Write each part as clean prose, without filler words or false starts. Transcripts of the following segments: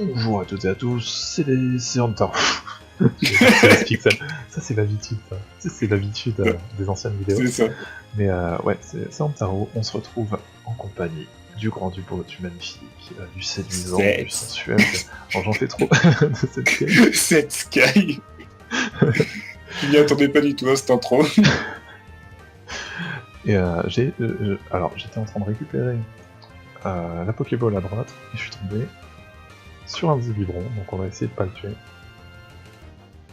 Bonjour à toutes et à tous, c'est Antaro. Ça c'est l'habitude, ça. C'est l'habitude des anciennes vidéos. C'est ça. Mais ouais, c'est Antaro, on se retrouve en compagnie du grand, du beau, du magnifique, du séduisant, du sensuel. Alors, j'en fais trop de cette Sky. Cette Sky. Je m'y attendais pas du tout à cette intro. Et alors j'étais en train de récupérer la Pokéball à droite, et je suis tombé sur un Zébibron, donc on va essayer de pas le tuer.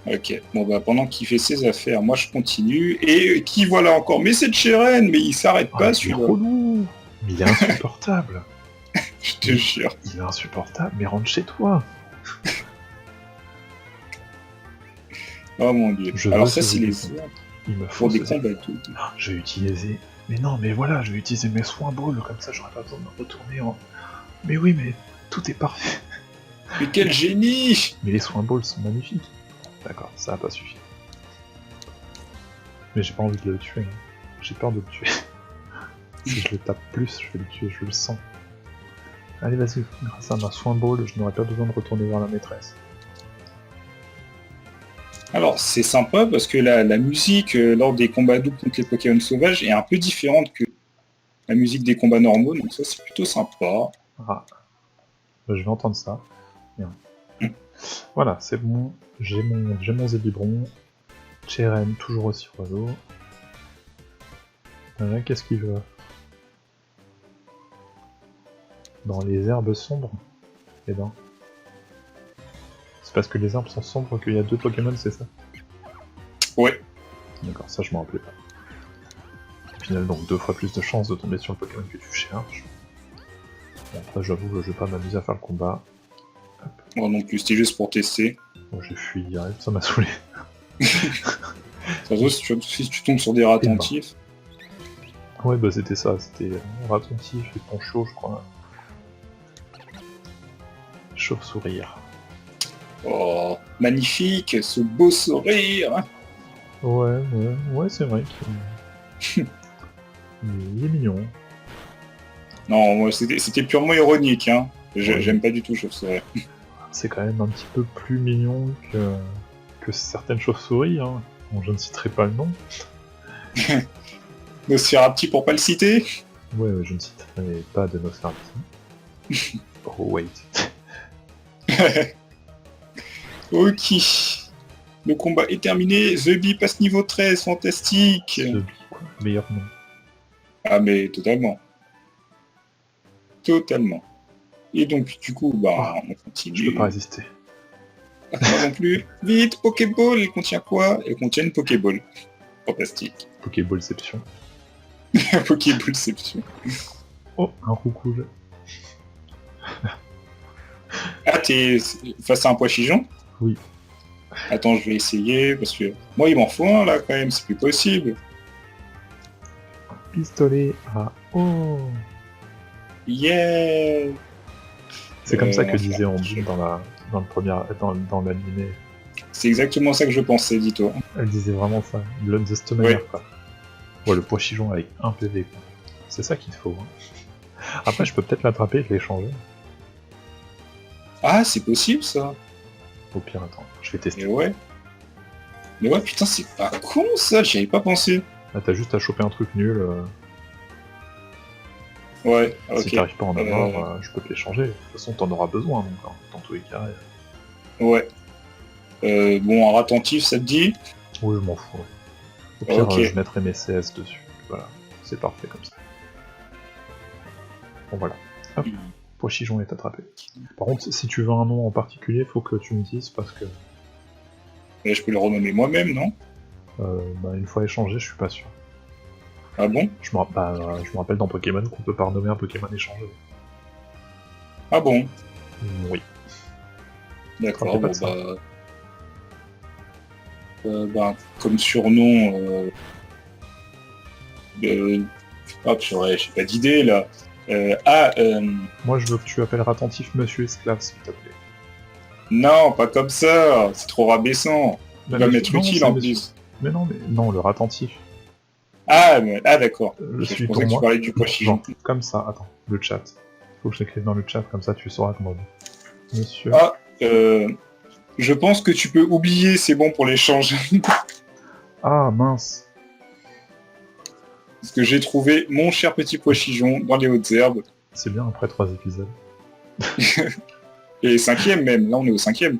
Ok, bon bah pendant qu'il fait ses affaires, moi je continue, et qui voilà encore, mais c'est Cheren, mais il s'arrête pas celui-là. celui-là. Relou. Mais il est insupportable. Je te jure. Il est insupportable, mais rentre chez toi. Oh mon dieu. Alors ça c'est les herbes il me faut pour des combats tout. Je vais utiliser... Mais non, mais voilà, je vais utiliser mes soins balls, comme ça j'aurai pas besoin de me retourner en... Mais oui, mais tout est parfait. Mais quel génie! Mais les soins balls sont magnifiques. D'accord, ça a pas suffi. Mais j'ai pas envie de le tuer. Hein. J'ai peur de le tuer. Si je le tape plus, je vais le tuer, je le sens. Allez, vas-y, grâce à ma soin ball, je n'aurai pas besoin de retourner vers la maîtresse. Alors c'est sympa parce que la musique lors des combats doubles contre les Pokémon sauvages est un peu différente que la musique des combats normaux, donc ça c'est plutôt sympa. Ah. Je vais entendre ça. Bien. Voilà, c'est bon. J'ai mon Zébibron. Cheren, toujours aussi oiseau. Qu'est-ce qu'il veut? Dans les herbes sombres? Eh ben. C'est parce que les herbes sont sombres qu'il y a 2 Pokémon, c'est ça? Ouais. D'accord, ça je m'en rappelais pas. Au final, donc 2 fois plus de chances de tomber sur le Pokémon que tu cherches. Bon, après, j'avoue, je vais pas m'amuser à faire le combat. Moi non plus, c'était juste pour tester. Bon, j'ai fui direct, ça m'a saoulé. Surtout si tu tombes sur des ratentifs. Ouais, bah c'était ça, c'était ratentif et poncho, je crois. Chauve-sourire. Oh, magnifique, ce beau sourire. Ouais, c'est vrai qu'il il est mignon. Non, moi c'était purement ironique, hein. J'aime pas du tout chauve-sourire. C'est quand même un petit peu plus mignon que certaines chauves-souris, hein, dont je ne citerai pas le nom. Nosferapti pour pas le citer. Ouais, je ne citerai pas de Nosferapti. Oh, wait. Ok. Le combat est terminé. The Bee passe niveau 13, fantastique. The Bee, quoi. Meilleur nom. Ah mais totalement. Totalement. Et donc du coup, bah on continue. Je peux pas résister. Moi non plus. Vite, Pokéball, elle contient quoi? Elle contient une Pokéball. Fantastique. Pokéballception. Pokéballception. Oh, un roucoule. Ah, t'es face à un pois-chigeon? Oui. Attends, je vais essayer, parce que... Moi, il m'en faut un, là, quand même, c'est plus possible. Pistolet à eau. Yeah. C'est comme ça que disait Ondine dans l'animé. C'est exactement ça que je pensais, dis-toi. Elle disait vraiment ça, de cette manière, quoi. Ouais, le pois-chigeon avec 1 PV, quoi. C'est ça qu'il faut. Hein. Après, je peux peut-être l'attraper et l'échanger. Ah, c'est possible, ça. Au pire, attends, je vais tester. Mais ouais, putain, c'est pas con, ça, j'y avais pas pensé. Là, t'as juste à choper un truc nul. Ouais, ok. Si t'arrives pas à en avoir, je peux te l'échanger. De toute façon, t'en auras besoin, donc, hein, dans tous les cas. Ouais. Bon, un ratentif, ça te dit? Oui, je m'en fous. Ouais. Au pire, je mettrai mes CS dessus. Voilà, c'est parfait comme ça. Bon, voilà. Hop. Pois-chigeon est attrapé. Par contre, si tu veux un nom en particulier, faut que tu me dises parce que... Et je peux le renommer moi-même, non? Une fois échangé, je suis pas sûr. Ah bon? Je me rappelle dans Pokémon qu'on peut pas renommer un Pokémon échangé. Ah bon? Oui. D'accord, bon bah... comme surnom... Ah purée, j'ai pas d'idée, là. Moi, je veux que tu appelles attentif Monsieur Esclave, s'il te plaît. Non, pas comme ça, c'est trop rabaissant. Il va m'être utile en plus. Mais non, le ratentif. Ah d'accord. Je pensais que tu parlais du pois-chigeon. Comme ça, attends, le chat. Faut que je l'écrive dans le chat, comme ça tu sauras comment dire. monsieur. Ah, je pense que tu peux oublier, c'est bon pour l'échange. Ah, mince. Parce que j'ai trouvé mon cher petit pois chichon dans les hautes herbes. C'est bien après 3 épisodes. Et 5e même, là on est au 5e.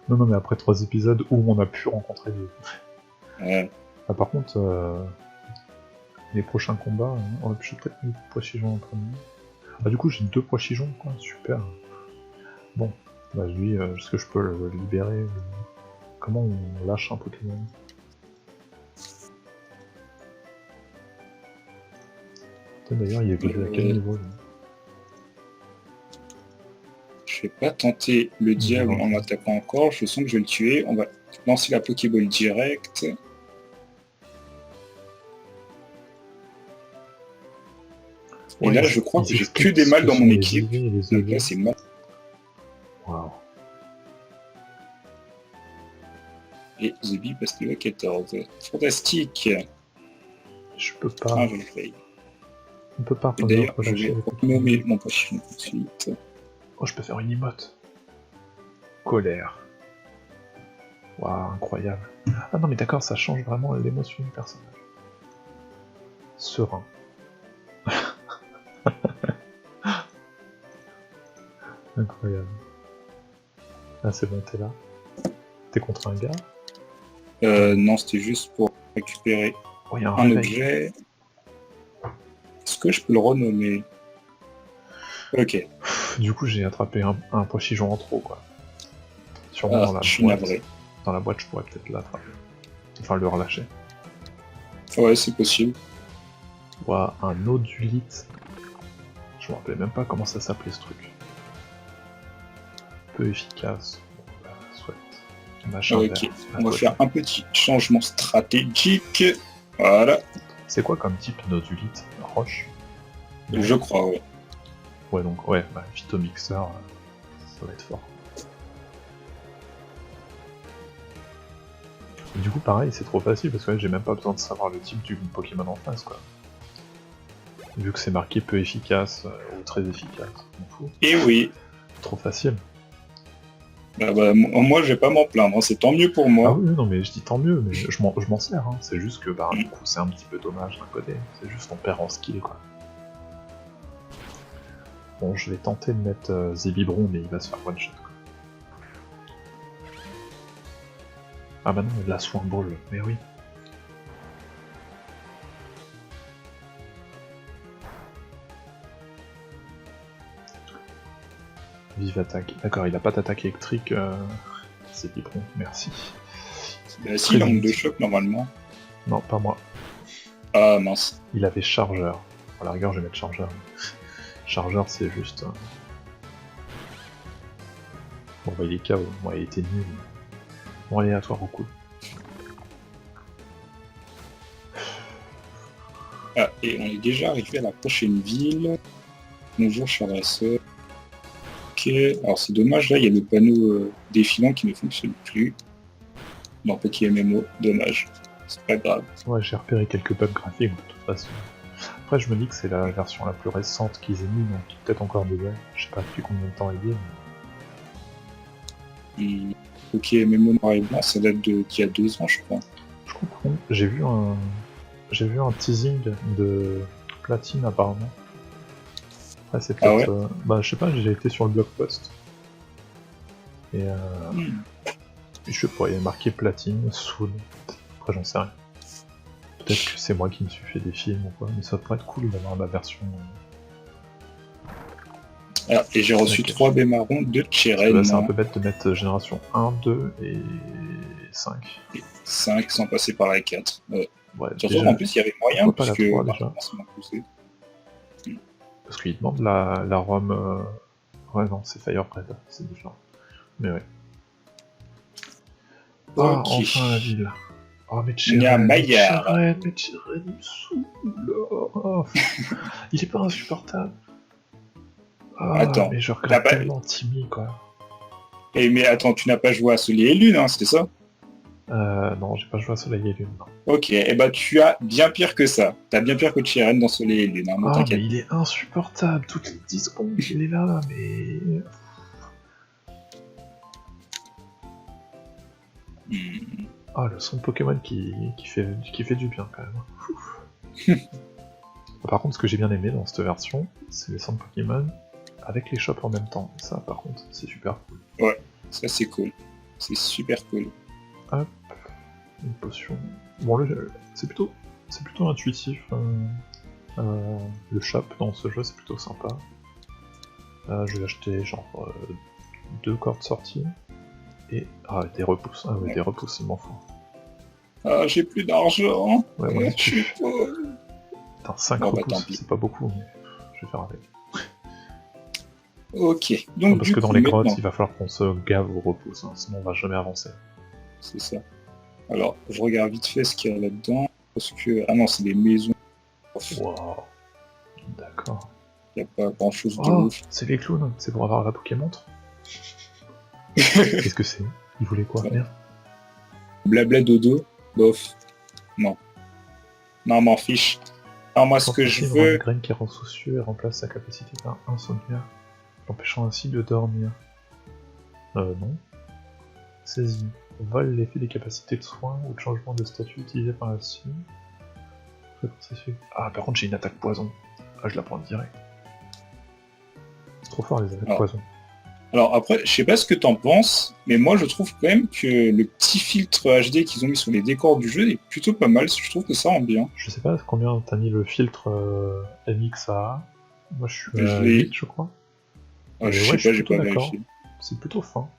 Non, non, mais après 3 épisodes où on a pu rencontrer des... Ouais. Ah, par contre, les prochains combats, je vais peut-être mettre pois chichon en premier. Ah, du coup, j'ai 2 pois chichons, quoi, super. Bon, bah lui, est-ce que je peux le libérer Comment on lâche un Pokémon? D'ailleurs, il évolue à quel niveau lui? Je vais pas tenter le diable en l'attaquant encore, je sens que je vais le tuer. On va lancer la Pokéball direct. Et là, je crois que j'ai que des mâles dans mon équipe. Donc là, c'est mal. Waouh. Et The Bee passe niveau 14. Fantastique. Je peux pas. Ah, je l'ai fait. On peut pas. D'ailleurs, je vais nommer mon Pokémon tout de suite. Oh, je peux faire une emote. Colère. Waouh, incroyable. Ah non, mais d'accord, ça change vraiment l'émotion du personnage. Serein. Incroyable. Ah, c'est bon, t'es là. T'es contre un gars? Non, c'était juste pour récupérer Oh, y a un objet. Est-ce que je peux le renommer? Ok. Du coup, j'ai attrapé un pois chichon en trop, quoi. Sûrement dans la je suis boîte. navré. Dans la boîte, je pourrais peut-être l'attraper. Enfin, le relâcher. Ouais, c'est possible. Ouah, un odulite. Je me rappelais même pas comment ça s'appelait ce truc. Peu efficace. Bon, bah, soit. Machin Ok, vert. on va faire un petit changement stratégique. Voilà, C'est quoi comme type d'odulite? Roche? je crois, ouais. Ouais, donc, ouais, bah, Phytomixer, ça va être fort. Et du coup, pareil, c'est trop facile parce que là, j'ai même pas besoin de savoir le type du Pokémon en face, quoi. Vu que c'est marqué peu efficace ou très efficace, on m'en fout. Et oui, Trop facile. moi je vais pas m'en plaindre, hein, c'est tant mieux pour Ah moi. oui, non, mais je dis tant mieux, mais je m'en sers, hein. C'est juste que, bah, du coup, c'est un petit peu dommage d'un côté. C'est juste on perd en skill, quoi. Bon, je vais tenter de mettre Zébibron, mais il va se faire one-shot, quoi. Ah bah non, il a Swing Ball, mais oui. Vive attaque. D'accord, il a pas d'attaque électrique, Zébibron, merci. Bah si, il manque de choc normalement. Non, pas moi. Ah mince. Il avait chargeur. À la rigueur, je vais mettre chargeur. Chargeur, c'est juste... Bon, bah, il est KO. Bon, il était nul. Bon, aléatoire au coup. Ah, et on est déjà arrivé à la prochaine ville. Bonjour, cher dresseur. Ok, alors c'est dommage, là, il y a le panneau défilant qui ne fonctionne plus. Dans PokéMMO, dommage. C'est pas grave. Ouais, j'ai repéré quelques bugs graphiques de toute façon. Après, je me dis que c'est la version la plus récente qu'ils aient mis, donc peut-être encore des bugs. Je sais pas depuis combien de temps il est, mais... PokéMMO noir et blanc, ça date d'il y a 2 ans, je crois. Je comprends. J'ai vu un teasing de Platine apparemment. Après, c'est peut-être... Ah ouais bah, je sais pas, j'ai été sur le blog post. Et je sais pas, il y a marqué Platine, Soul. Après, j'en sais rien. Peut-être que c'est moi qui me suis fait des films ou quoi, mais ça pourrait être cool d'avoir la version... Ah, et j'ai reçu 3 baies marrons de Cheren. C'est un peu bête de mettre génération 1, 2 et 5. Et 5 sans passer par la 4. Ouais. Ouais, Surtout déjà, en plus il y avait moyen pas la puisque 3, déjà. Parce qu'il demande la ROM... Ouais, non, c'est Firebread, c'est différent. Mais ouais. Ah, Ok. enfin la ville. Oh, mais Nya Maillard. Cheren, il me saoule. Oh. Il est pas insupportable. Ah, Attends, mais je t'as regrette pas- tellement Timmy, quoi. Et mais attends, tu n'as pas joué à Soleil et Lune, hein, c'est ça? Non, j'ai pas joué à Soleil et Lune, non. Ok, et bah tu as bien pire que ça. T'as bien pire que Cheren dans Soleil et Lune, hein, ne Ah, t'inquiète. mais il est insupportable, toutes les 10 secondes, il est là, mais... Ah, le son de Pokémon qui fait du bien quand même. Ouf. Par contre, ce que j'ai bien aimé dans cette version, c'est les sons de Pokémon avec les shops en même temps. Et ça, par contre, c'est super cool. Ouais, ça c'est cool. C'est super cool. Hop, une potion. Bon, c'est plutôt intuitif. Le shop dans ce jeu, c'est plutôt sympa. Je vais acheter genre 2 cordes sorties et des repousses. Ah ouais, des repousses, il m'en faut. Ah, j'ai plus d'argent. Ouais, moi, Je suis pauvre. Putain, 5 Bon, bah, repousses, tant pis. c'est pas beaucoup, mais je vais faire avec. Ok, donc Parce du que coup, dans les grottes, maintenant, il va falloir qu'on se gave aux repousses, hein, sinon on va jamais avancer. c'est ça. Alors, je regarde vite fait ce qu'il y a là-dedans. Parce que... Ah non, c'est des maisons. Waouh. D'accord. Il n'y a pas grand-chose de Oh, ouf. c'est les clowns, c'est pour avoir la Pokémontre. Qu'est-ce que c'est? Ils voulaient quoi? Ouais. Merde. Blabla dodo, bof. Non. Non, m'en fiche. Non, moi, ce que je Une veux... graine qui rend soucieux et remplace sa capacité par un somnifère, l'empêchant ainsi de dormir. Non. Saisie. Vole l'effet des capacités de soins ou de changement de statut utilisé par la cible. Ah, par contre, j'ai une attaque poison. Ah, je la prends direct. C'est trop fort, les attaques poison. Alors après, je sais pas ce que t'en penses, mais moi je trouve quand même que le petit filtre HD qu'ils ont mis sur les décors du jeu est plutôt pas mal, je trouve que ça rend bien. Je sais pas combien t'as mis le filtre MXA. Moi je suis à Je 8 je crois. Ah, je sais pas, j'ai pas d'accord. vérifié. C'est plutôt fin.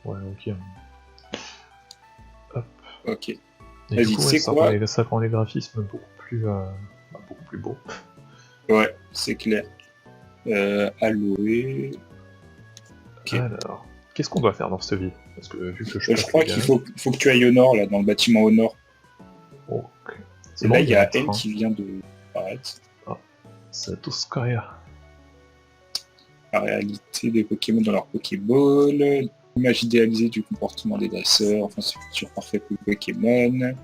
Ouais, ok. Hop. Ok. Vas-y, tu sais quoi? Ça rend les graphismes beaucoup plus beaux. Ouais, c'est clair. Aloe... Okay. Alors, qu'est-ce qu'on doit faire dans cette ville? Parce que vu que je crois qu'il faut que tu ailles au nord, là, dans le bâtiment au nord. Ok. Et là, il y a N qui vient de apparaître. Ah, c'est tout ce qu'il y a. La réalité des Pokémon dans leur Pokéball, l'image idéalisée du comportement des dresseurs, enfin c'est futur parfait pour les Pokémon.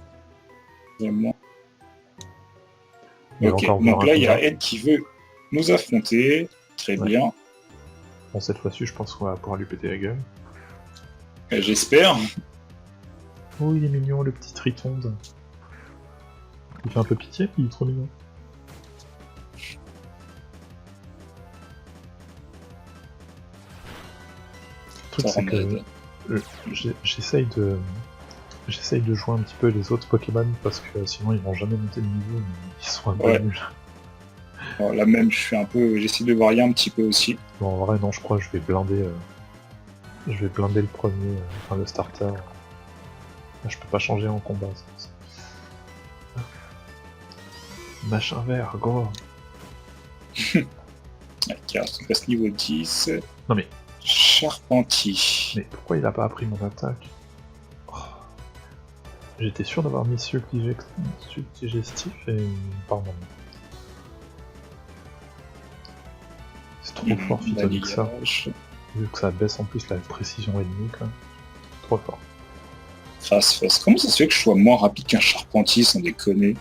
Vraiment. Ok, donc là il y a N qui veut nous affronter. Très bien. Bon, cette fois-ci, je pense qu'on va pouvoir lui péter la gueule. J'espère. Oh, il est mignon, le petit Tritonde. Il fait un peu pitié, il est trop mignon. Le truc, c'est que j'essaye de jouer un petit peu les autres Pokémon parce que sinon ils vont jamais monter de niveau, ils sont un peu nuls. Bon, là même, j'essaie de varier un petit peu aussi. Bon, en vrai, non, je crois que je vais blinder le premier, enfin le starter. Là, je peux pas changer en combat. Ça. Machin vert, go. Carte, on passe niveau 10. Non mais... Charpentier. Mais pourquoi il a pas appris mon attaque? J'étais sûr d'avoir mis sucre digestif et... Pardon. C'est trop fort Phytomixa. Vu que ça baisse en plus la précision ennemie, quoi. Trop fort. Face. Comment ça se fait que je sois moins rapide qu'un Charpentier, sans déconner?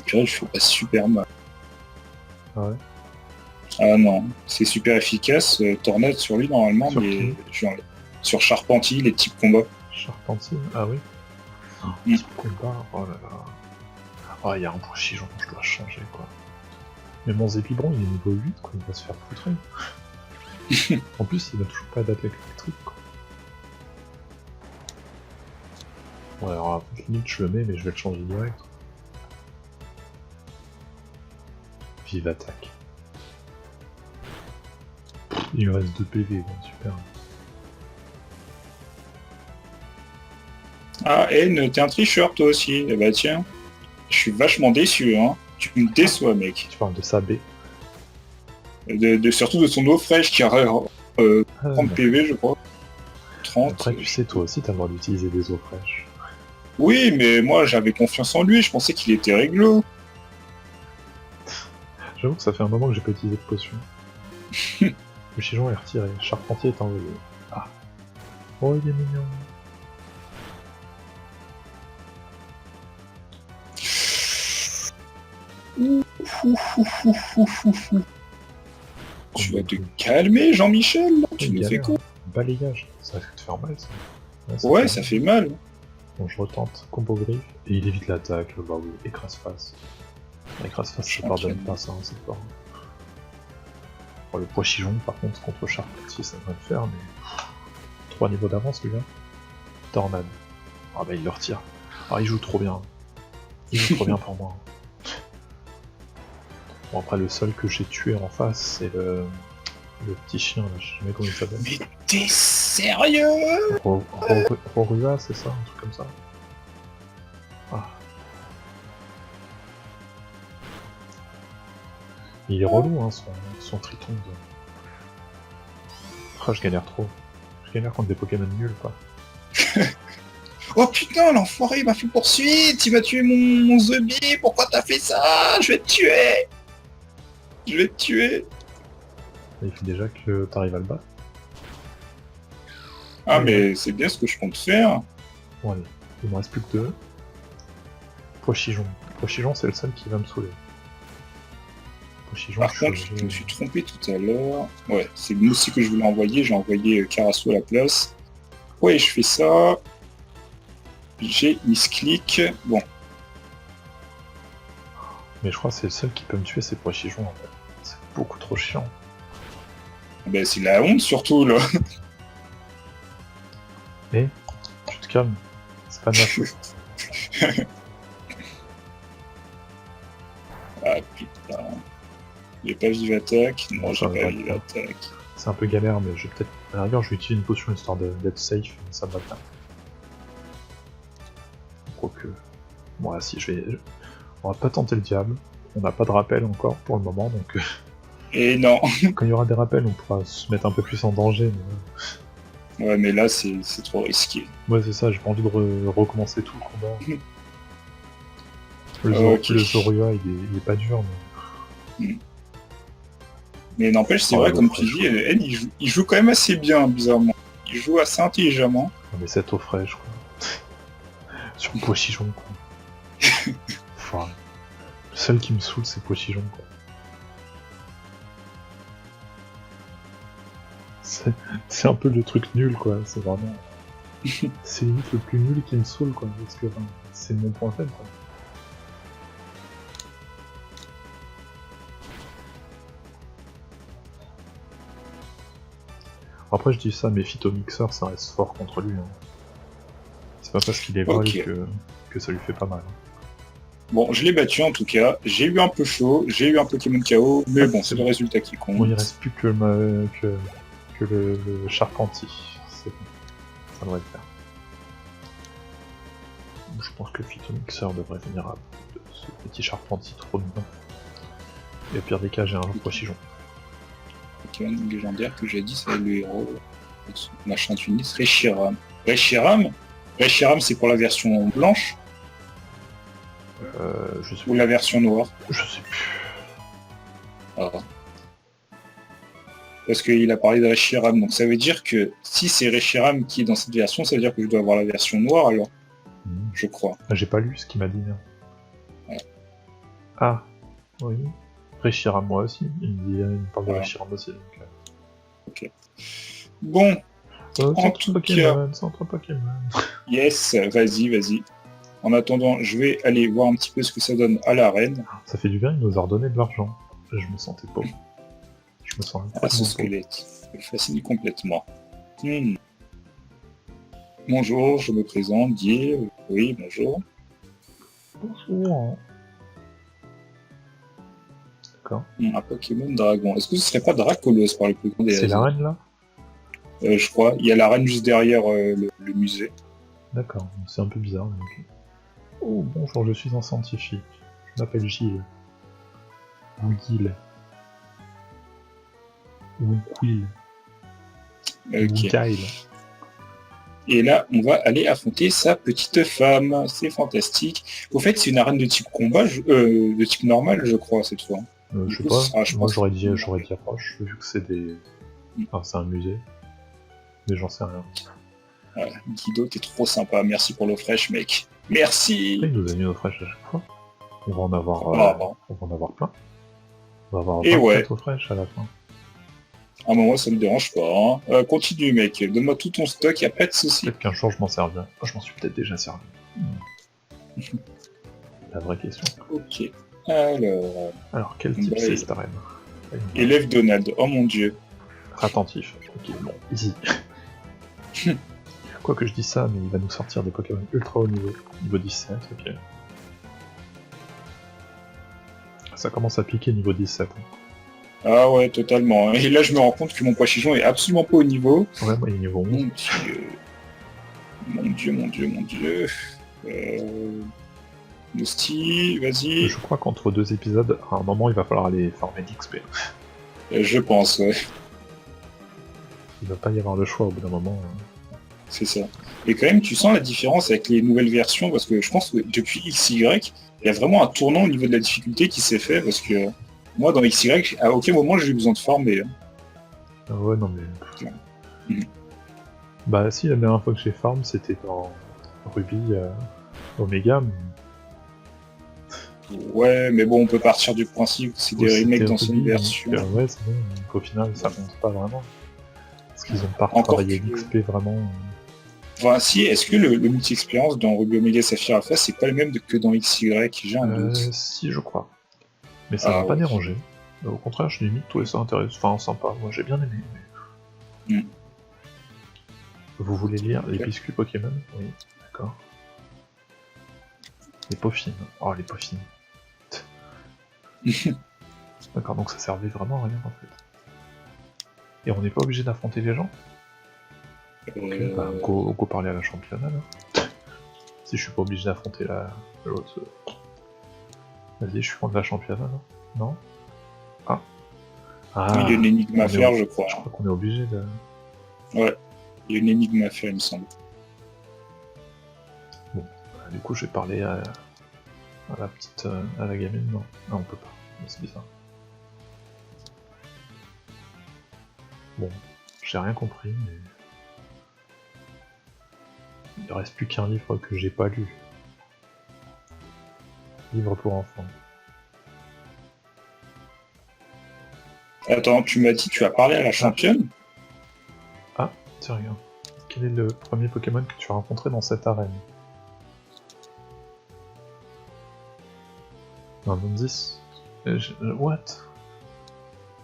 Purée, je fais pas super mal. Ah ouais? Ah non, c'est super efficace. Tornade sur lui normalement, mais sur Charpentier, les types combats. Charpentier? Ah oui? Type combat, oh là là. Oh, il y a un Pochijon, je dois changer quoi. Mais mon Zépibron il est niveau 8 quoi, il va se faire poutrer. En plus il a toujours pas d'attaque électrique quoi. Ouais alors limite je le mets mais je vais le changer direct. Vive attaque. Il lui reste 2 PV, bon, super. Ah N, t'es un tricheur toi aussi. Eh bah tiens, je suis vachement déçu hein. Tu me déçois mec. Tu parles de sa B. Surtout de son eau fraîche qui a 30 PV je crois. 30. Après tu sais toi aussi t'as le droit d'utiliser des eaux fraîches. Oui mais moi j'avais confiance en lui, je pensais qu'il était réglo. J'avoue que ça fait un moment que j'ai pas utilisé de potion. Le Chijon est retiré, Charpentier est envoyé. Ah. Oh il est mignon. Tu combo vas te gris. calmer, Jean-Michel, là, tu Il nous fais galère, quoi? hein. Balayage, ça risque de faire mal ça. Ouais, ça fait mal. Bon, je retente, combo griffe, et il évite l'attaque, bah oui, écrase-face. Écrase-face, ça pardonne pas ça, hein, c'est fort. Bon, le pois-chigeon, par contre, contre Charpentier, ça devrait le faire, mais... 3 niveaux d'avance, le gars. Tornade. Ah bah il le retire. Ah, il joue trop bien. Il joue trop bien pour moi. Bon, après, le seul que j'ai tué en face, c'est le petit chien, là, je sais jamais comment il s'appelle. Mais t'es sérieux? Rorua, c'est ça, un truc comme ça. Ah. Il est relou, hein, son triton. Ah, je galère trop. Je galère contre des Pokémon nuls, quoi. Oh putain, l'enfoiré, il m'a fait poursuite, il m'a tué mon Zebi, pourquoi t'as fait ça? Je vais te tuer! Je vais te tuer! Il faut déjà que t'arrives à le battre. Ah Ouais. mais c'est bien ce que je compte faire. Bon allez, il me reste plus que 2. Pois-chigeon. Pois-chigeon, c'est le seul qui va me saouler. Pois-chigeon, Par contre, je me suis trompé tout à l'heure. Ouais, c'est moi aussi que je voulais envoyer, j'ai envoyé Carasso à la place. Ouais, je fais ça. J'ai misclick. Bon, Mais je crois que c'est le seul qui peut me tuer, c'est Pois-chigeon en fait. C'est beaucoup trop chiant. ben c'est la honte surtout là. Mais, tu te calmes. C'est pas de ma faute. Ah putain. J'ai pas vive attaque. Non, Bon, j'ai ça pas va vive pas. attaque. C'est un peu galère, mais je vais peut-être... À la rigueur, je vais utiliser une potion histoire d'être safe, mais ça me va bien. Quoique... Bon, là, si, je vais... On va pas tenter le diable. On n'a pas de rappel encore, pour le moment, donc... Et non. Quand il y aura des rappels, on pourra se mettre un peu plus en danger, mais... Ouais, mais là, c'est trop risqué. Ouais, c'est ça, j'ai pas envie de recommencer tout le combat. Ok. Le Zorua, il est pas dur, mais... Mais n'empêche, c'est Oh, vrai, le comme fraîche. tu dis, elle, il joue quand même assez bien, bizarrement. Il joue assez intelligemment. Non, mais cette eau fraîche, quoi. Sur Pois-chigeon, quoi. Enfin, le seul qui me saoule, c'est Pois-chigeon, quoi. C'est un peu le truc nul, quoi. C'est vraiment... c'est limite le plus nul qui me saoule, quoi. Parce que enfin, c'est mon point faible, quoi. Après, je dis ça, mais Phytomixer, ça reste fort contre lui. Hein. C'est pas parce qu'il est vol Ok. que ça lui fait pas mal. Hein. Bon, je l'ai battu en tout cas. J'ai eu un peu chaud, j'ai eu un Pokémon KO, mais bon, c'est le résultat qui compte. Bon, il reste plus que le Charpentier. C'est bon. Ça devrait le faire. Je pense que Phytomixer devrait venir à bout de ce petit Charpentier trop mignon. Et au pire des cas, j'ai un Pois-chigeon. Pokémon légendaire que j'ai dit, c'est le héros. Machin Tunis, Reshiram. Reshiram, c'est pour la version blanche Je sais ou la version noire? Je sais plus. Ah. Parce qu'il a parlé de Reshiram, donc ça veut dire que si c'est Reshiram qui est dans cette version, ça veut dire que je dois avoir la version noire alors, je crois. Ah, j'ai pas lu ce qu'il m'a dit. Hein. Ouais. Ah, oui. Reshiram, moi aussi. Il me parle de Ouais. Reshiram aussi. Donc, Ok. Bon, en centre tout Pokémon, centre Pokémon. yes, vas-y. En attendant, je vais aller voir un petit peu ce que ça donne à l'arène. Ça fait du bien, il nous a redonné de l'argent. Je me sentais pauvre. Je me sens Ah, ce complètement pauvre. squelette me fascine complètement. Bonjour, je me présente, Guy. Oui, bonjour. Bonjour. D'accord. Un Pokémon dragon. Est-ce que ce serait pas Dracolos par le plus grand des C'est hasards? l'arène là? Je crois. Il y a l'arène juste derrière le musée. D'accord, c'est un peu bizarre. Mais ok. Oh bonjour, je suis un scientifique. Je m'appelle Gilles. Ou Gil. Ou Quill. Ou Ok. Kyle. Et là, on va aller affronter sa petite femme. C'est fantastique. Au fait, c'est une arène de type combat, de type normal, je crois, cette fois. Je Du sais coup, pas, ce sera, je moi pense, j'aurais dit approche, vu que c'est des... Enfin, c'est un musée. Mais j'en sais rien. Voilà. Guido, t'es trop sympa. Merci pour l'eau fraîche, mec. Merci. Il nous a mis nos fraîches à chaque fois. On va en avoir, Ah, bon. on va en avoir plein. On va avoir Et 27 ouais. eaux fraîches à la fin. Ah, moi, ça me dérange pas. Hein. Continue, mec. Donne-moi tout ton stock, y a pas de souci. Peut-être qu'un jour je m'en servirai. Oh, je m'en suis peut-être déjà servi. La vraie question. Ok. Alors... Alors, quel type c'est cette arène? Élève Donald. Oh mon dieu. Attentif. Ok, bon, easy. Quoi que je dis ça, mais il va nous sortir des Pokémon ultra haut niveau. Niveau 17, ok. Ça commence à piquer niveau 17. Ah ouais, totalement. Et là, je me rends compte que mon Poichijon est absolument pas au niveau. Ouais, moi, il est niveau 11. Mon dieu. Mon dieu, mon dieu, mon dieu. Mousty, vas-y. Je crois qu'entre deux épisodes, à un moment, il va falloir aller farmer d'XP. Je pense, ouais. Il va pas y avoir le choix au bout d'un moment. C'est ça. Et quand même, tu sens la différence avec les nouvelles versions, parce que je pense que depuis XY, il y a vraiment un tournant au niveau de la difficulté qui s'est fait, parce que moi, dans XY, à aucun moment, j'ai eu besoin de farmer. Ah ouais, non mais... Bah si, la dernière fois que j'ai farm, c'était dans Ruby Omega, mais... Ouais, mais bon, on peut partir du principe que c'est des remakes d'anciennes versions. Ouais, c'est bon, donc au final, ça compte pas vraiment. Parce qu'ils ont pas retravaillé l'XP vraiment... Enfin, si, est-ce que le multi-expérience dans Ruby Omega Saphir Alpha, c'est pas le même que dans XY? J'ai un doute. Si, je crois. Mais ça m'a pas dérangé. Au contraire, je limite trouvais ça intéressant, enfin sympa. Moi, j'ai bien aimé. Mais... Vous voulez lire les biscuits Pokémon? Oui, d'accord. Les peaufines. Oh, les peaufines. D'accord, donc ça servait vraiment à rien en fait. Et on n'est pas obligé d'affronter les gens? Ok, bah go parler à la championne là. Si je suis pas obligé d'affronter l'autre. Vas-y, je suis contre la championne là. Non? Ah. Il y a une énigme à faire, je crois. Je crois qu'on est obligé de... Ouais, il y a une énigme à faire, il me semble. Bon, du coup je vais parler à la petite... à la gamine, non? Non, on peut pas, c'est bizarre. Bon, j'ai rien compris, mais... Il reste plus qu'un livre que j'ai pas lu. Livre pour enfants. Attends, tu m'as dit tu as parlé à la championne? Ah, tiens, regarde. Quel est le premier Pokémon que tu as rencontré dans cette arène? Un indice? What?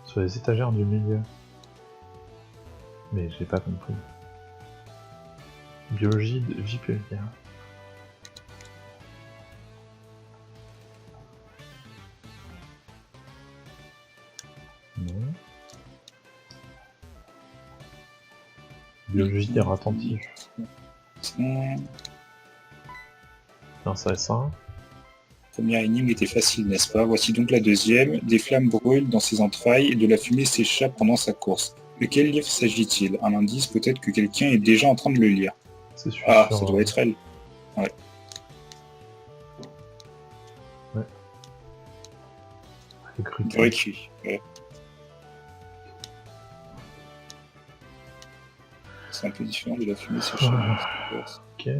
Sur les étagères du milieu. Mais j'ai pas compris. Biologie de Vipulvia. Non. Biologie d'air attentif. Non, ça ça. Première énigme était facile, n'est-ce pas? Voici donc la deuxième. Des flammes brûlent dans ses entrailles et de la fumée s'échappe pendant sa course. De quel livre s'agit-il? Un indice, peut-être que quelqu'un est déjà en train de le lire. Ah, ça doit être elle. Ouais. Ouais. Ouais. C'est un peu différent de la fumée séchée. Ok.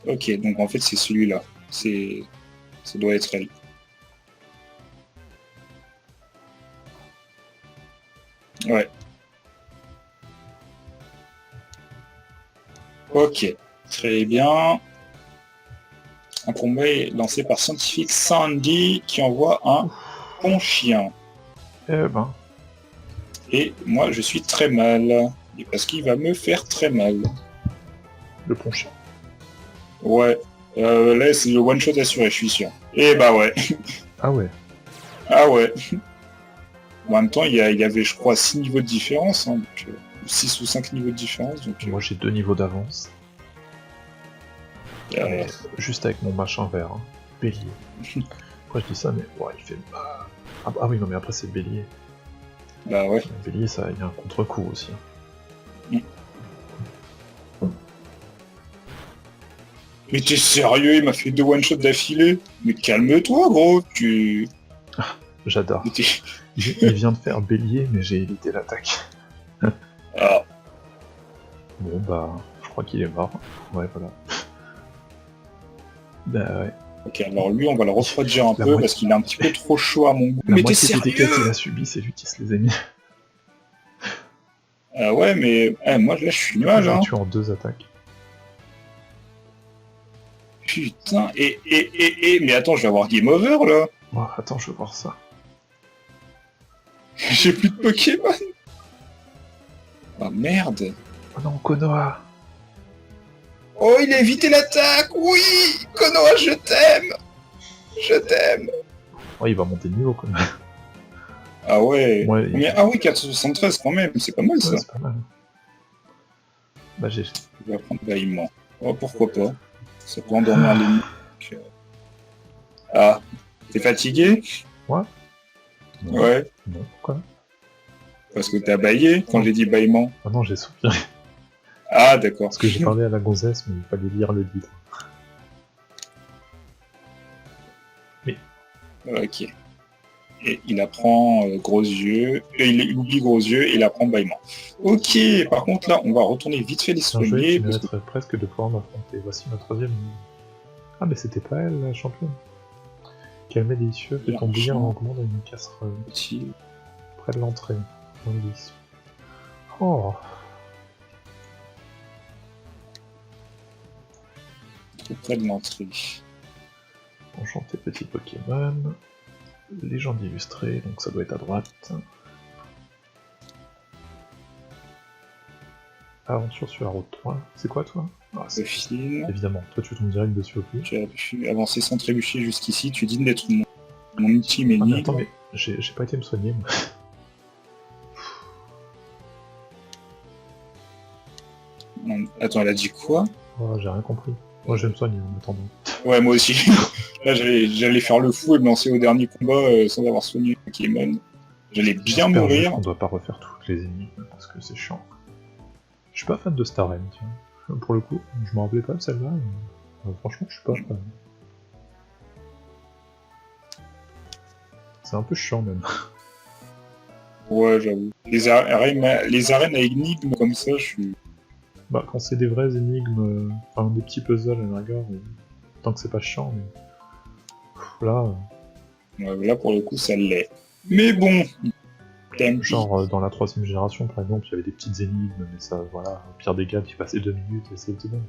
Ok, donc en fait c'est celui-là. Ça doit être elle. Ouais. Ok, très bien. Un combat est lancé par Scientifique Sandy qui envoie un bon chien. Eh ben. Et moi je suis très mal. Parce qu'il va me faire très mal. Le bon chien. Ouais. Là c'est le one shot assuré, je suis sûr. Et bah ouais. Ah ouais. Ah ouais. En même temps, il y avait, je crois, 6 niveaux de différence, hein, donc, 6 ou 5 niveaux de différence. Donc, moi, j'ai 2 niveaux d'avance. Juste avec mon machin vert. Hein. Bélier. Pourquoi je dis ça, mais ouais, il fait... Ah oui, non, mais après, c'est bélier. Bah ouais. Le bélier, ça, il y a un contre-coup aussi. Mais t'es sérieux, il m'a fait 2 one-shots d'affilée? Mais calme-toi, gros, tu... J'adore. Il vient de faire bélier, mais j'ai évité l'attaque. Ah. Bon, bah, je crois qu'il est mort. Ouais, voilà. Bah ouais. Ok, alors lui, on va le refroidir un peu, parce qu'il est un petit peu trop chaud à mon goût. Mais t'es sérieux? Les dégâts qu'il a subi, c'est lui qui se les a mis. Ah ouais, mais moi là je suis Je nuage, l'ai hein. tué en 2 attaques. Putain, mais attends, je vais avoir game over là. Oh, attends, je veux voir ça. J'ai plus de Pokémon. Ah merde. Oh non, Konoha. Oh, il a évité l'attaque. Oui, Konoha, je t'aime. Je t'aime. Oh, il va monter de niveau, Konoha. Ah ouais. Ouais, Mais, ah oui, 473 quand même, c'est pas mal ça. Ouais, c'est pas mal. Bah, j'ai... Je vais prendre bâillement. Oh, pourquoi pas. Ça peut endormir les nuques. Ah, t'es fatigué? Ouais. Non. Ouais. Non, pourquoi? Parce que t'as baillé quand j'ai dit bâillement. Ah non, j'ai soupiré. Ah, d'accord. Parce que j'ai parlé à la gonzesse, mais il fallait lire le livre. Ok. Et il apprend gros yeux, il oublie gros yeux et il apprend bâillement. Ok, par contre là, on va retourner vite fait les C'est un jeu soigner. qui Parce que... mériterait presque de pouvoir m'affronter. Voici ma 3ème. Ah, mais c'était pas elle, la championne. Quel mets délicieux fait ton bouillir en commande à une casserole. Petit... Près de l'entrée. Indice. Oh, Trop près de l'entrée. enchanté petit Pokémon. Légende illustrée, donc ça doit être à droite. Aventure sur la route 3. C'est quoi toi? Ah, c'est Fil. évidemment, toi tu tombes direct dessus au plus. Tu as pu avancer sans trébucher jusqu'ici. Tu dis d'être mon ultime Ah, mais ennemi. attends, mais j'ai pas été me soigner moi. Attends, elle a dit quoi? Oh, j'ai rien compris. Moi je vais me soigner en attendant. Ouais, moi aussi. Là, j'allais faire le fou et me lancer au dernier combat sans avoir soigné Pokémon. J'allais bien J'espère mourir. juste qu'on doit pas refaire toutes les énigmes parce que c'est chiant. Je suis pas fan de Starren, tiens. Pour le coup, je m'en rappelais pas de celle-là. Franchement, je suis pas fan. C'est un peu chiant même. Ouais, j'avoue. Les arènes à énigmes comme ça, je suis... Bah, quand c'est des vraies énigmes, enfin des petits puzzles à la rigueur, tant que c'est pas chiant, mais. Là, Ouais, là, pour le coup, ça l'est. Mais bon, genre dans la 3ème génération par exemple, il y avait des petites énigmes, mais ça, voilà, au pire des cas, tu passais 2 minutes et c'était bon.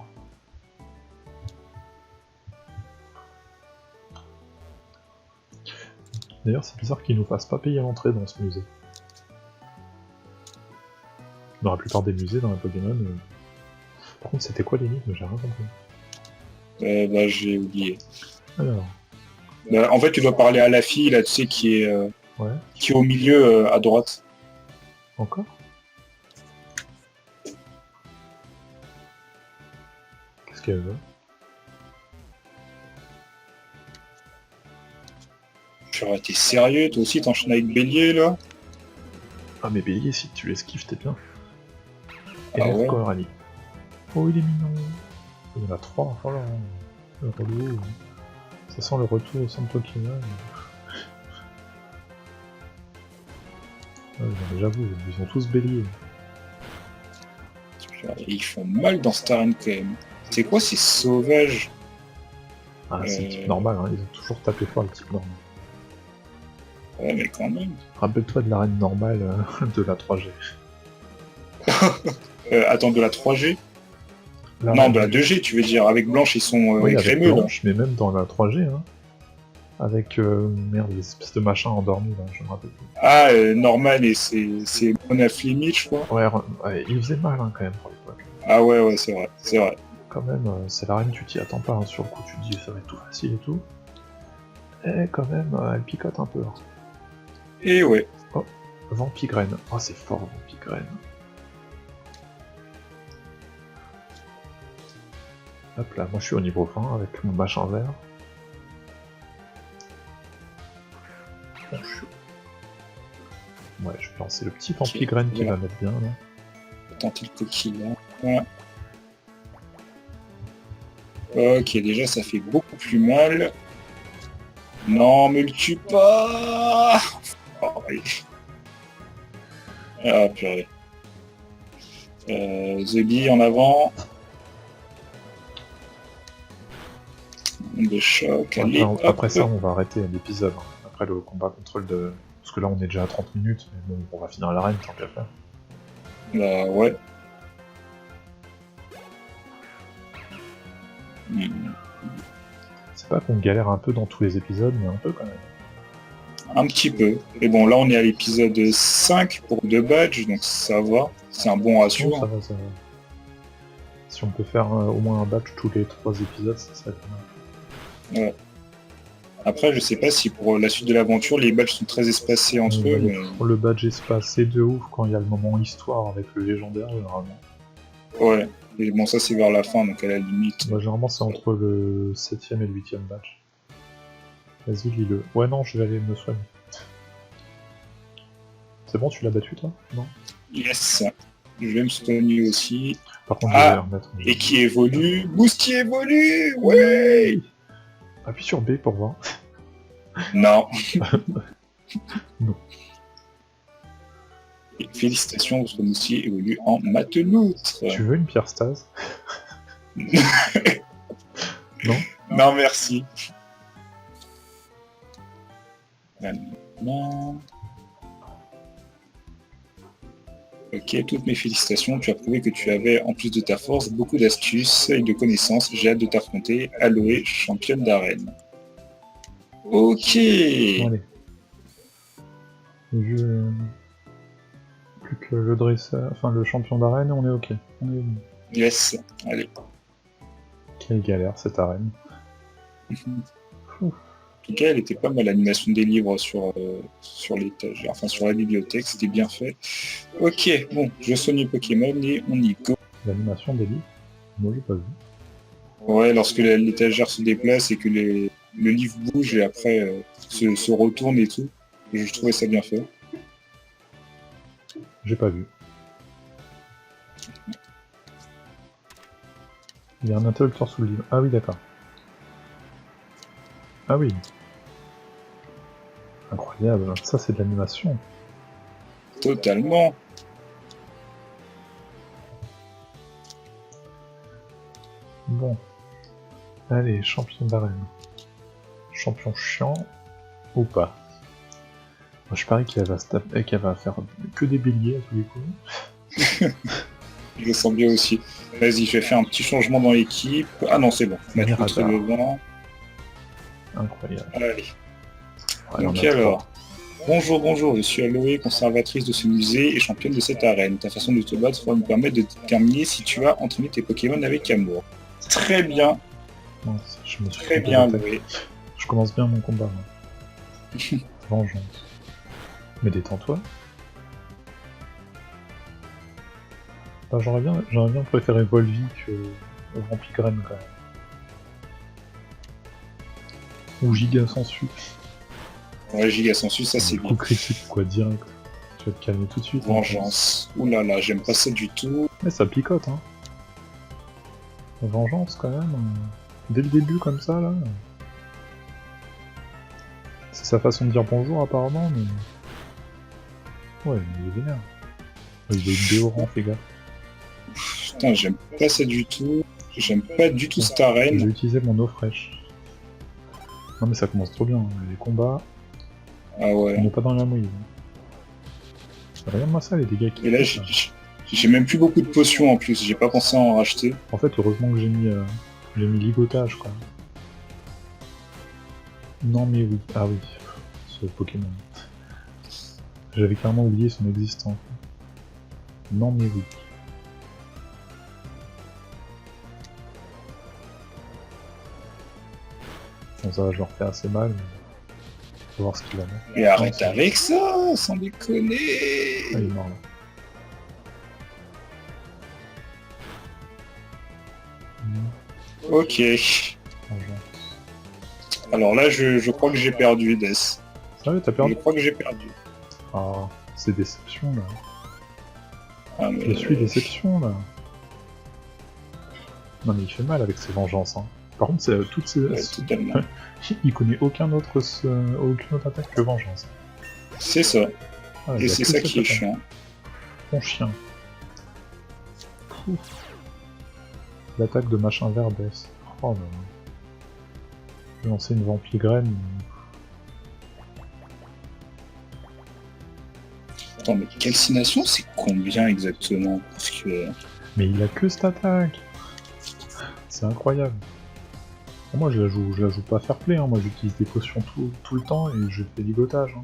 D'ailleurs, c'est bizarre qu'ils nous fassent pas payer l'entrée dans ce musée. Dans la plupart des musées, dans la Pokémon. Par contre, c'était quoi l'énigme? J'ai rien compris. bah, j'ai oublié. Alors, Bah, en fait, tu dois parler à la fille, là, tu sais, qui est au milieu, à droite. encore? Qu'est-ce qu'elle veut? T'es sérieux? Toi aussi, t'enchaînes avec Bélier, là? Ah, mais Bélier, si tu l'esquives, t'es bien. Ah Élève ouais. Corali. Oh, il est mignon. Il y en a 3, oh là, le relou. Ça sent le retour au centre Pokémon. Ouais, mais j'avoue, ils ont tous Bélier. Ils font mal dans cette arène, quand même. C'est quoi ces sauvages? Ah, c'est le type normal, hein. Ils ont toujours tapé fort le type normal. Ouais, mais quand même. Rappelle-toi de l'arène normale de la 3G. Attends, de la 3G? Non, de la 2G, tu veux dire, avec Blanche, ils sont oui, avec crémeux, là. Blanche, mais même dans la 3G, hein. Avec, merde, les espèces de machins endormis, là, je me rappelle plus. Ah, normal, et c'est Monaflimite, je crois. Ouais, il faisait mal, hein, quand même, pour l'époque. Ah ouais, c'est vrai, c'est vrai. Quand même, c'est l'arène, tu t'y attends pas, hein. Sur le coup, tu te dis, ça va être tout facile et tout. Et quand même, elle picote un peu. Hein. Et ouais. Oh, Vampigraine. Oh, c'est fort, Vampigraine. Hop là, moi je suis au niveau 20 avec mon machin vert. Bon, ouais, je vais lancer le petit Vampigraine qui va mettre bien là. Tenter le coquille là. Ok, déjà ça fait beaucoup plus mal. Non, me le tue pas. Oh, oui. Ah, purée. The Bee en avant. De choc, allez, après ça, on va arrêter l'épisode. Hein. Après le combat contre le... Parce que là, on est déjà à 30 minutes, mais bon, on va finir l'arène, tant qu'à faire. Bah ouais. Hmm. C'est pas qu'on galère un peu dans tous les épisodes, mais un peu quand même. Un petit peu. Et bon, là on est à l'épisode 5 pour 2 badges, donc ça va. C'est un bon ratio. Non, ça va, ça va. Si on peut faire au moins un badge tous les 3 épisodes, ça serait pas mal. Ouais. Après, je sais pas si pour la suite de l'aventure, les badges sont très espacés entre eux. Mais... Le badge espacé de ouf quand il y a le moment histoire avec le légendaire, généralement. Ouais. Et bon, ça c'est vers la fin, donc à la limite. Bah, généralement, c'est entre le 7ème et le 8ème badge. Vas-y, lis-le. Ouais, non, je vais aller me soigner. C'est bon, tu l'as battu, toi? Non? Yes. Je vais me soigner aussi. Par contre, je vais remettre... Et qui évolue. Boost qui évolue. Ouais. Appuie sur B pour voir. Non. Non. Et félicitations, votre moustier évolue en mateloutre. Tu veux une pierre stase? Non? Non, merci. Maintenant... Ok, toutes mes félicitations, tu as prouvé que tu avais, en plus de ta force, beaucoup d'astuces et de connaissances. J'ai hâte de t'affronter. Aloé, championne d'arène. Ok. Bon, allez. Plus que le dresseur, enfin le champion d'arène, on est ok. On est... Yes, allez. Quelle galère cette arène. En tout cas, elle était pas mal, l'animation des livres sur l'étagère, enfin sur la bibliothèque, c'était bien fait. Ok, bon, je soigne Pokémon et on y go. L'animation des livres? Moi j'ai pas vu. Ouais, lorsque l'étagère se déplace et que le livre bouge et après se retourne et tout, je trouvais ça bien fait. J'ai pas vu. Il y a un interrupteur sous le livre. Ah oui, d'accord. Ah oui. Incroyable, ça c'est de l'animation. Totalement. Bon. Allez, champion d'arène. Champion chiant ou pas. Moi, je parie qu'elle va faire que des béliers à tous les coups. Je le sens bien aussi. Vas-y, je vais faire un petit changement dans l'équipe. Ah non, c'est bon. Matloutre est devant. Incroyable. Allez. Ouais, donc alors, bonjour, je suis Aloé, conservatrice de ce musée et championne de cette arène. Ta façon de te battre va me permettre de déterminer si tu as entraîné tes Pokémon avec amour. Très bien. Non, je me suis très bien, Aloé. Je commence bien mon combat. Vengeance. Mais détends-toi. Enfin, j'aurais bien préféré Volvi que Vampigraine quand même. Ou Giga Sensu. Ouais, Giga Sensu, ça c'est bien. Coup critique quoi, direct. Tu vas te calmer tout de suite. Vengeance. Oulala, j'aime pas ça du tout. Mais ça picote, hein. Vengeance quand même. Dès le début comme ça là. C'est sa façon de dire bonjour apparemment, mais... Ouais, il est vénère. Il a une déorant, fais gaffe. Putain, j'aime pas ça du tout. J'aime pas du tout cette arène. Je vais utiliser mon eau fraîche. Non mais ça commence trop bien, hein. Les combats... Ah ouais. On n'est pas dans la mouille. Regarde-moi ça, les dégâts qui... Et là, j'ai même plus beaucoup de potions en plus, j'ai pas pensé à en racheter. En fait, heureusement que j'ai mis ligotage, quoi. Non mais oui, ah oui, ce Pokémon. J'avais clairement oublié son existence. Non mais oui. Bon ça va, je leur fais assez mal, mais... Faut voir ce qu'il a. Mais arrête avec ça, sans déconner. Ah, il est mort là. Ok. Alors là, je crois que j'ai perdu, Death. Sérieux, t'as perdu? Je crois que j'ai perdu. Ah, c'est déception là. Ah, mais... Je suis déception là. Non mais il fait mal avec ses vengeances. Hein. Par contre, c'est toutes ces... Ouais, totalement. Il connaît aucune autre attaque que vengeance. C'est ça. Ah, et c'est ça qui est chiant. Mon chien. L'attaque de machin vert baisse. Oh là là. Je vais lancer une vampigraine. Attends, mais calcination, c'est combien exactement? Parce que... Mais il a que cette attaque. C'est incroyable. Moi je la joue pas fair play, hein. Moi j'utilise des potions tout le temps et je fais ligotage. Hein.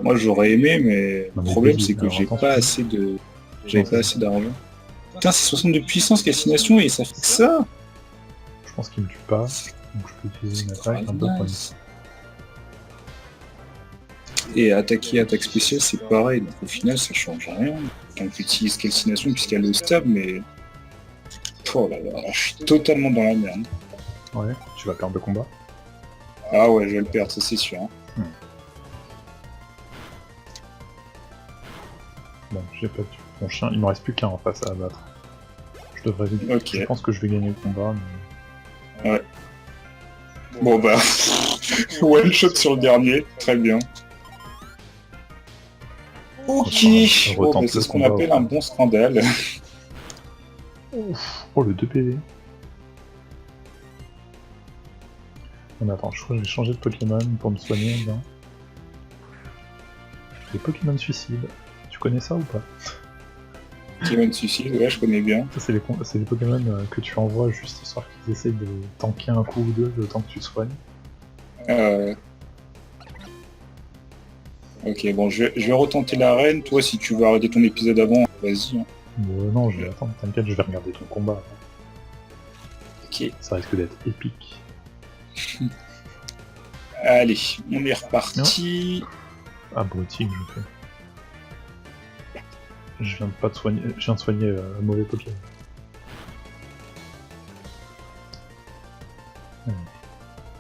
Moi j'aurais aimé, mais Non, le mais problème vas-y, c'est que alors, j'ai attention. pas assez de... J'avais pas assez d'argent. Putain, c'est 62 puissance calcination et ça fait ça. Je pense qu'il me tue pas, donc je peux utiliser une attaque un peu pour Nice. Et attaquer, attaque spéciale, c'est pareil, donc au final ça change rien. Tant que tu utilises calcination puisqu'elle est stable, mais... Oh là là, je suis totalement dans la merde. Ouais, tu vas perdre le combat. Ah ouais, je vais le perdre, ça c'est sûr. Hein. Bon, j'ai pas tué mon chien, il me reste plus qu'un en face à abattre. Je devrais... Ok. Je pense que je vais gagner le combat, mais... Ouais. Bon bah... one shot sur le dernier, très bien. Ok, Retente bon, bah, le c'est ce qu'on combat, appelle ouais. un bon scandale. Ouf. Oh, le 2 PV. Non, mais attends, je crois que j'ai changé de Pokémon pour me soigner, bien. Les Pokémon suicides. Tu connais ça ou pas? Pokémon suicide, ouais, je connais bien. Ça, c'est les Pokémon que tu envoies juste histoire qu'ils essayent de tanker un coup ou deux le temps que tu te soignes. Ok, bon, je vais retenter l'arène. Toi, si tu veux arrêter ton épisode avant, vas-y. Hein. Non, je vais attendre, t'inquiète, je vais regarder ton combat. Ok, Ça risque d'être épique. allez, on est reparti. Ah, Brooting, je fais. Je viens de pas de soigner, je viens de soigner un mauvais Pokémon.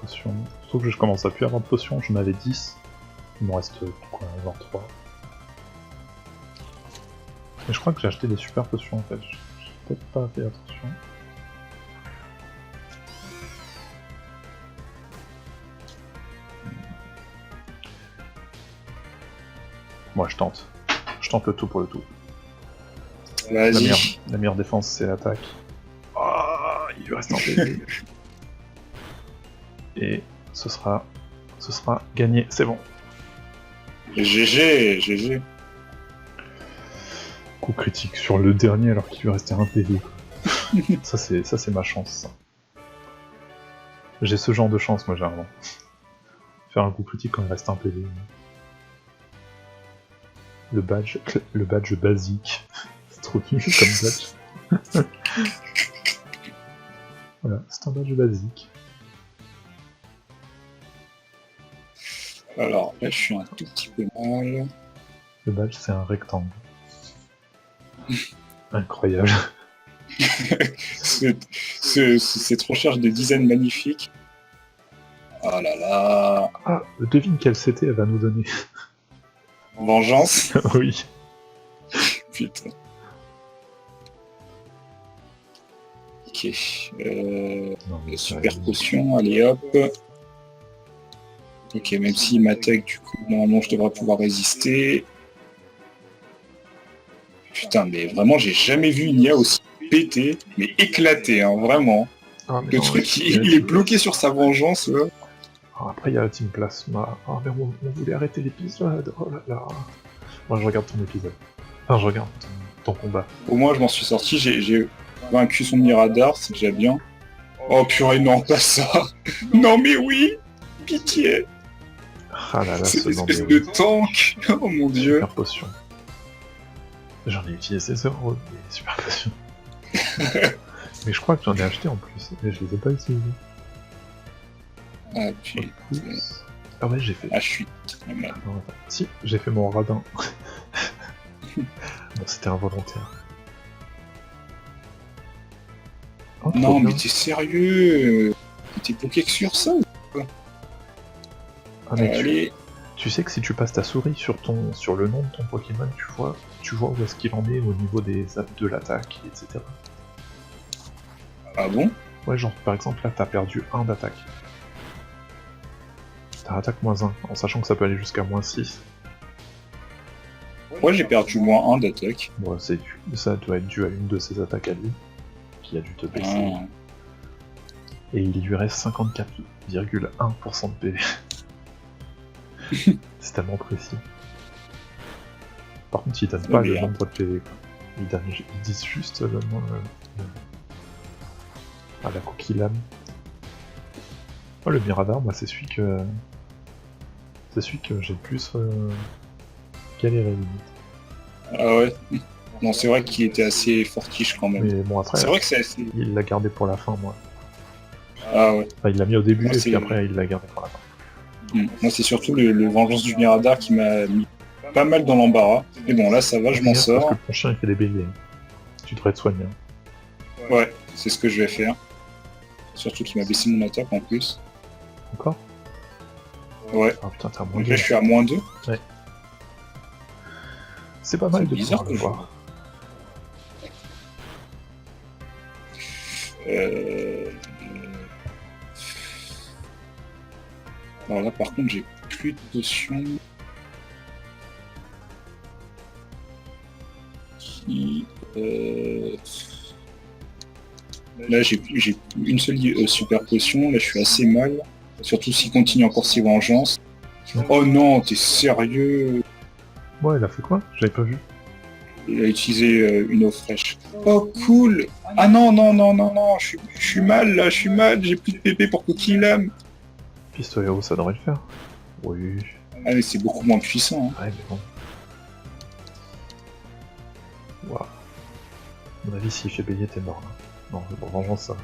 Potion. Sauf que je commence à plus avoir de potions, j'en avais 10. Il m'en reste quoi, genre 3. Mais je crois que j'ai acheté des super potions en fait. J'ai peut-être pas fait attention. Moi je tente. Je tente le tout pour le tout. Vas-y. La meilleure défense c'est l'attaque. Ah, il lui reste un PV. Et ce sera gagné, c'est bon. GG, GG. Coup critique sur le dernier alors qu'il lui restait un PV. ça c'est ma chance. Ça. J'ai ce genre de chance moi généralement. Faire un coup critique quand il reste un PV. Le badge basique. C'est trop nul comme badge. Voilà, c'est un badge basique. Alors là, je suis un tout petit peu mal. Le badge, c'est un rectangle. Incroyable. Cette recherche de design magnifique. Oh là là. Ah, devine quelle CT elle va nous donner. Vengeance. Oui. Putain. Ok. Non, Super potion, allez hop. Ok, même s'il m'attaque, du coup, normalement je devrais pouvoir résister. Putain, mais vraiment, j'ai jamais vu une IA aussi pétée, mais éclatée, hein, vraiment. Ah, mais Le non, truc, il est bloqué sur sa vengeance, là. Ah, après, il y a la Team Plasma. Ah, mais on voulait arrêter l'épisode. Oh là là. Moi, je regarde ton épisode. Enfin, je regarde ton combat. Au moins, je m'en suis sorti, j'ai vaincu son Miradar, c'est déjà bien. Oh purée, non, pas ça. Non mais oui. Pitié. Ah là là, C'est ce une genre espèce de tank. Oh mon dieu. super potion. J'en ai utilisé 0, des super potions. Mais je crois que j'en ai acheté en plus, mais je les ai pas utilisés. Ah putain. Ah ouais, j'ai fait. Ah, je suis très mal. Non, attends. Si, j'ai fait mon radin. Bon, c'était involontaire. Oh, trop Non bien. mais t'es sérieux? T'es bloqué que sur ça? Ah, mais Allez. tu sais que si tu passes ta souris sur le nom de ton Pokémon, tu vois où est-ce qu'il en est au niveau de l'attaque, etc. Ah bon? Ouais, genre par exemple là t'as perdu 1 d'attaque. T'as attaque -1, en sachant que ça peut aller jusqu'à -6. Moi j'ai perdu -1 d'attaque. Bon, ça doit être dû à une de ses attaques à lui, qui a dû te baisser. Ah. Et il lui reste 54,1% de PV. C'est tellement précis. Par contre, ils donnent pas le merde. nombre de PV, quoi. Ils disent juste le nombre... Ah, la coquille lame. Oh, le Mirador, moi, c'est celui que... C'est celui que j'ai le plus galéré, limite. Ah ouais. Non, c'est vrai qu'il était assez fortiche quand même. Mais bon, après, C'est vrai que c'est assez... il l'a gardé pour la fin, moi. Ah ouais. Enfin, il l'a mis au début, Moi, et c'est- puis après, il l'a gardé pour la fin. Moi, c'est surtout le Vengeance du Mirador qui m'a mis pas mal dans l'embarras. Mais bon, là, ça va, je m'en Parce que sors. ton chien, il fait des béliers. Tu devrais te soigner. Ouais, c'est ce que je vais faire. Surtout qu'il m'a baissé mon attaque en plus. Encore? Ouais. Ah putain, t'as moins Donc deux. là, je suis à -2. C'est pas mal C'est de bizarre pouvoir le que voir. Alors là, par contre, j'ai plus de potions. Là, j'ai une seule super potion. Là, je suis assez mal. Surtout s'il continue encore ses vengeances. Oh non, t'es sérieux? Ouais, il a fait quoi? J'avais pas vu. Il a utilisé une eau fraîche. Oh cool! Ah non, non, non, non, non, je suis mal là, je suis mal, j'ai plus de PP pour Coquille Lame. Pistolet haut, ça devrait le faire. Oui. Ah mais c'est beaucoup moins puissant. Hein. Ouais, mais bon. Waouh. À mon avis, s'il fait bélier, t'es mort là. Non, mais bon, vengeance, ça.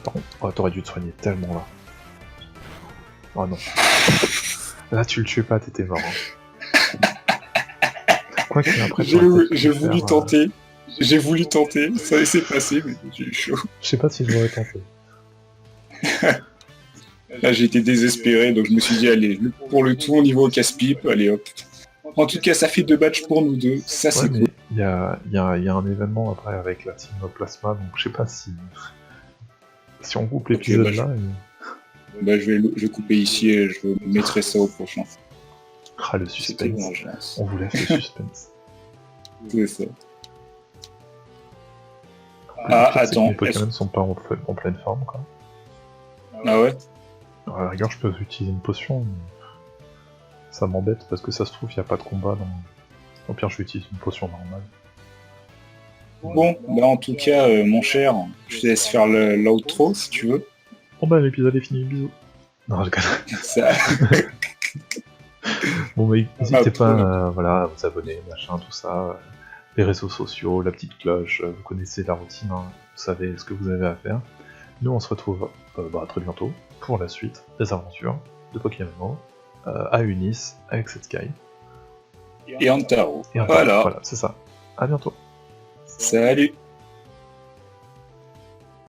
Par contre, oh, t'aurais dû te soigner tellement là. Oh non. Là, tu le tuais pas, t'étais mort. Hein. Quoi que après, J'ai voulu tenter. J'ai voulu tenter, ça s'est passé, mais j'ai eu chaud. Je sais pas si je l'aurais tenté. Là, j'ai été désespéré, donc je me suis dit, allez, pour le tout, au niveau casse-pipe, allez hop. En tout cas, ça fait 2 matchs pour nous deux, ça c'est Ouais, cool. mais il y a un événement après avec la team Plasma, donc je sais pas si... Si on coupe l'épisode bah, là... Bah, je vais couper ici et je mettrai ça au prochain. Ah, le C'était suspense. vengeance. On vous laisse le suspense. C'est ça. Le pire, c'est que attends. mes Pokémon sont pas en pleine forme, quoi. Ah ouais? À la rigueur, je peux utiliser une potion, mais ça m'embête parce que ça se trouve, il n'y a pas de combat dans... Au pire, je vais utiliser une potion normale. Bon, bah en tout cas, mon cher, je te laisse faire l'outro si tu veux. Bon bah, l'épisode est fini, bisous. Non, je déconne. Ça... Bon bah, n'hésitez pas cool. voilà, à vous abonner, machin, tout ça. Les réseaux sociaux, la petite cloche, vous connaissez la routine, hein, vous savez ce que vous avez à faire. Nous, on se retrouve très bientôt pour la suite des aventures de Pokémon à Unis avec cette Sky. Et Antaro. Et Voilà. voilà, c'est ça. À bientôt. Salut.